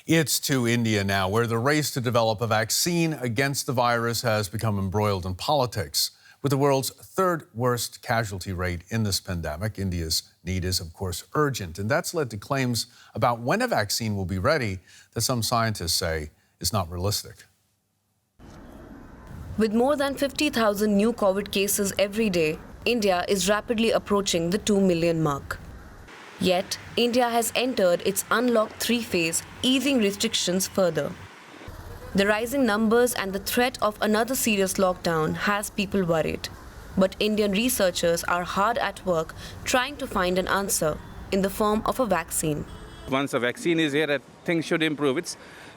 It's to India now, where the race to develop a vaccine against the virus has become embroiled in politics. With the world's third worst casualty rate in this pandemic, India's need is, of course, urgent. And that's led to claims about when a vaccine will be ready that some scientists say is not realistic. With more than 50,000 new COVID cases every day, India is rapidly approaching the 2 million mark. Yet, India has entered its Unlock 3 phase, easing restrictions further. The rising numbers and the threat of another serious lockdown has people worried. But Indian researchers are hard at work trying to find an answer in the form of a vaccine. Once a vaccine is here, things should improve.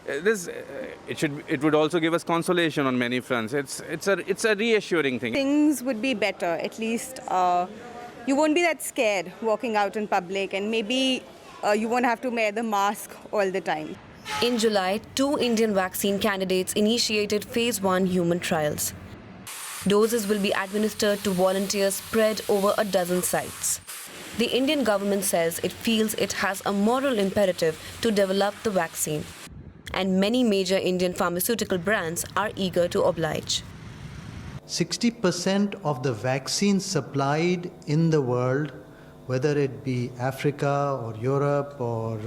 It would also give us consolation on many fronts. It's a reassuring thing. Things would be better, at least. You won't be that scared walking out in public, and maybe you won't have to wear the mask all the time. In July, 2 Indian vaccine candidates initiated phase 1 human trials. Doses will be administered to volunteers spread over a dozen sites. The Indian government says it feels it has a moral imperative to develop the vaccine, and many major Indian pharmaceutical brands are eager to oblige. 60% of the vaccines supplied in the world, whether it be Africa or Europe or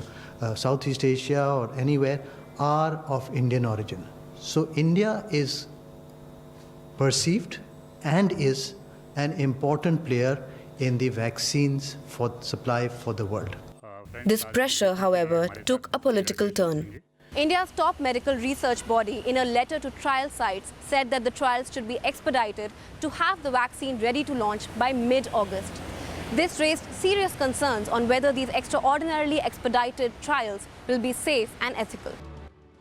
Southeast Asia or anywhere, are of Indian origin. So India is perceived and is an important player in the vaccines for supply for the world. This pressure, however, took a political turn. India's top medical research body, in a letter to trial sites, said that the trials should be expedited to have the vaccine ready to launch by mid-August. This raised serious concerns on whether these extraordinarily expedited trials will be safe and ethical.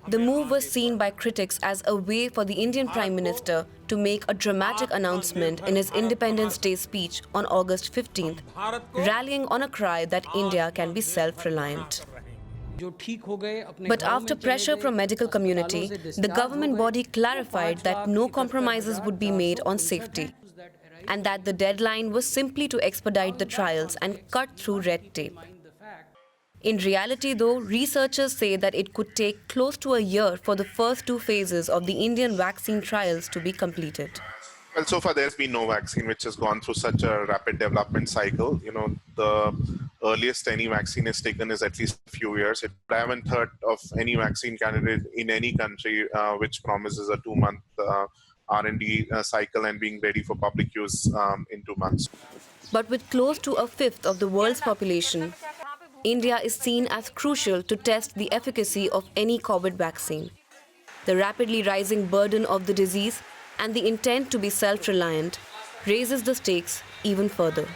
The move was seen by critics as a way for the Indian Prime Minister to make a dramatic announcement in his Independence Day speech on August 15th, rallying on a cry that India can be self-reliant. But after pressure from medical community, the government body clarified that no compromises would be made on safety, and that the deadline was simply to expedite the trials and cut through red tape. In reality, though, researchers say that it could take close to a year for the first 2 phases of the Indian vaccine trials to be completed. Well, so far there's been no vaccine which has gone through such a rapid development cycle. The earliest any vaccine is taken is at least a few years. I haven't heard of any vaccine candidate in any country which promises a 2-month R&D cycle and being ready for public use in 2 months. But with close to a fifth of the world's population, India is seen as crucial to test the efficacy of any COVID vaccine. The rapidly rising burden of the disease and the intent to be self-reliant raises the stakes even further.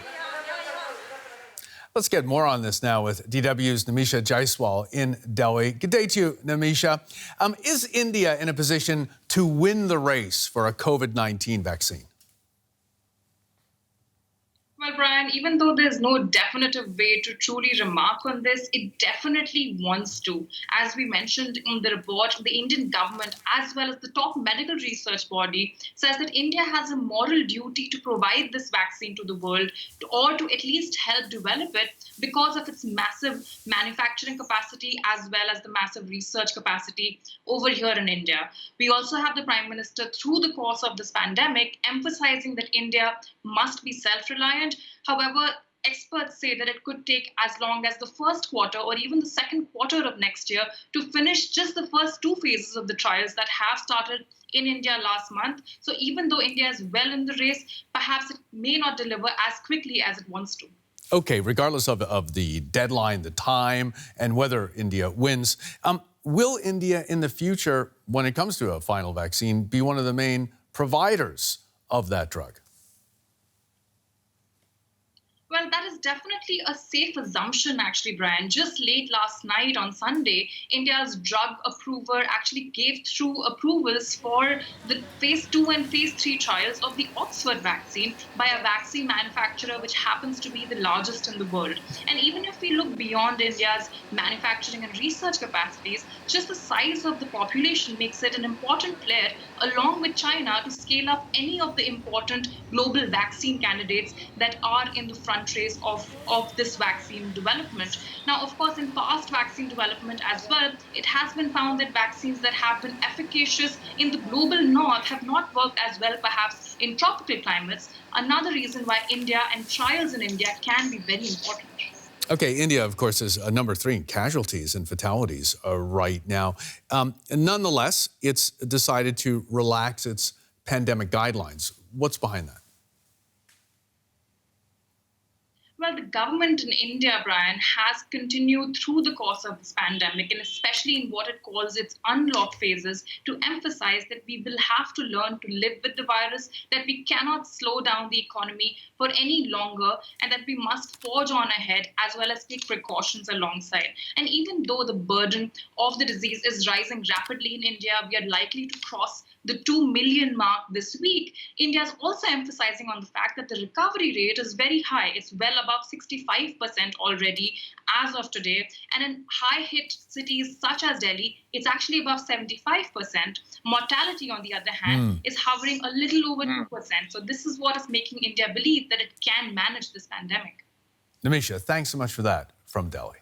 Let's get more on this now with DW's Nimisha Jaiswal in Delhi. Good day to you, Nimisha. Is India in a position to win the race for a COVID-19 vaccine? Well, Brian, even though there's no definitive way to truly remark on this, it definitely wants to. As we mentioned in the report, the Indian government, as well as the top medical research body, says that India has a moral duty to provide this vaccine to the world, or to at least help develop it, because of its massive manufacturing capacity as well as the massive research capacity over here in India. We also have the Prime Minister, through the course of this pandemic, emphasizing that India must be self-reliant. However, experts say that it could take as long as the first quarter or even the second quarter of next year to finish just the first 2 phases of the trials that have started in India last month. So even though India is well in the race, perhaps it may not deliver as quickly as it wants to. Okay, regardless of the deadline, the time, and whether India wins, will India in the future, when it comes to a final vaccine, be one of the main providers of that drug? Well, that is definitely a safe assumption, actually, Brian. Just late last night on Sunday, India's drug approver actually gave through approvals for the phase 2 and phase 3 trials of the Oxford vaccine by a vaccine manufacturer which happens to be the largest in the world. And even if we look beyond India's manufacturing and research capacities, just the size of the population makes it an important player, along with China, to scale up any of the important global vaccine candidates that are in the front race of this vaccine development. Now, of course, in past vaccine development as well, it has been found that vaccines that have been efficacious in the global north have not worked as well, perhaps, in tropical climates. Another reason why India and trials in India can be very important. Okay, India, of course, is number 3 in casualties and fatalities right now. Nonetheless, it's decided to relax its pandemic guidelines. What's behind that? Well, the government in India, Brian, has continued through the course of this pandemic, and especially in what it calls its unlock phases, to emphasize that we will have to learn to live with the virus, that we cannot slow down the economy for any longer, and that we must forge on ahead as well as take precautions alongside. And even though the burden of the disease is rising rapidly in India, we are likely to cross the 2 million mark this week. India is also emphasizing on the fact that the recovery rate is very high. It's well above 65% already as of today. And in high-hit cities such as Delhi, it's actually above 75%. Mortality, on the other hand, is hovering a little over 2%. So this is what is making India believe that it can manage this pandemic. Nimisha, thanks so much for that from Delhi.